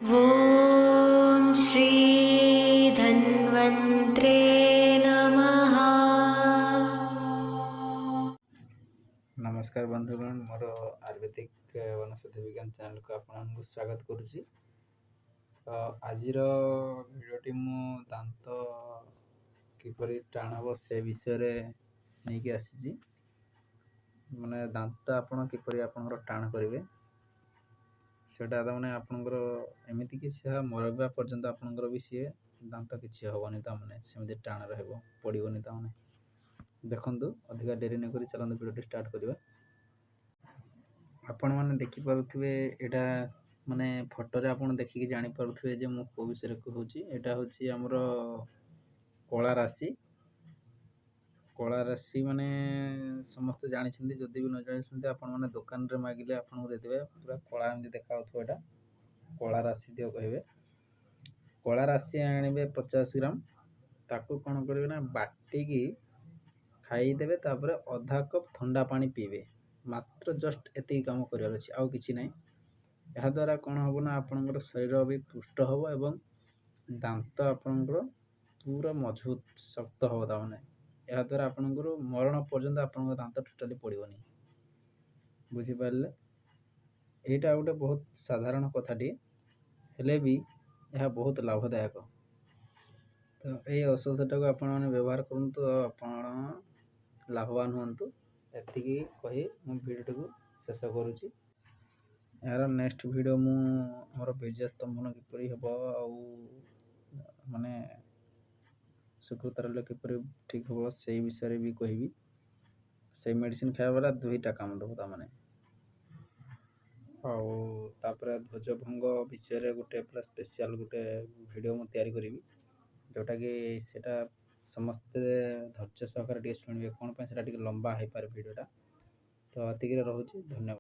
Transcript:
ॐ श्री धन्वन्त्रे नमः। नमस्कार बंधुगण, मोर आयुर्वेदिक वनस्पति विज्ञान चैनल को आपको स्वागत करुच्ची। आजिर भिडियोटी मु दांत किपरि टाण हम से विषय नहीं कि आसी माने दांत आपण किपरि आपनकर टाण करेंगे सेटा मैंने आपनकर एमती कि मरवा पर्यंत आपनकर भी सी दांत किसी हेनी तमें सेमती टाण रहा पड़ोनी तमें देखु अधिका डेरी नहीं कर चलते भिडियो स्टार्ट करवा। आपण मैंने देखिपे यहाँ माने फोटो आप देखिकी जापे जो मुझे कौ विषय कहूँ यहाँ हूँ आमर कला राशि। कला राशि माने समस्त जानते जदि भी न जानते आपण मैंने दुकान रे मागिले आपको देते पूरा कला एमती देखा यहाँ कला राशि दियो कहे। कला राशि आने 50 ग्राम ताकू कौन करेंगे ना बाटिकी खाईदेवे तापर अधा कप ठंडा पानी पीबे मात्र जस्ट एति काम करार अच्छे आउ कि ना। यह द्वारा कौन हम ना आपंकर शरीर भी पुष्ट हम एवं दांत आपंकर पूरा मजबूत शक्त हम ताने यह द्वारा आपंकर मरण पर्यंत आप दांत टोटाली पड़ोनी। बुझीपारे यहाँ गोटे बहुत साधारण कथाटी हेले भी यह बहुत लाभदायक। तो ये औषधटा को आपण मैंने व्यवहार करूँ आप लाभवान हूँ। एतिकी कही मु भिडियो को शेष करुच्ची। यार नेक्स्ट भिडियो मु मोर बीर्ज स्तंभन किपरि हम माने सुकृत रही किपरि ठीक हम से विषय भी कहबी। से मेडिसिन खाଇବା वाला दुईटा काम दब ताने आउे ध्वजभंग विषय गोटे पूरा स्पेशल गोटे भिडियो मुझे तैयारी करी जोटा कि सेटा समस्ते धैर्य सहकार शुणे कौन से लंबा हो पारे भिडियोटा। तो एतिक रोचे, धन्यवाद।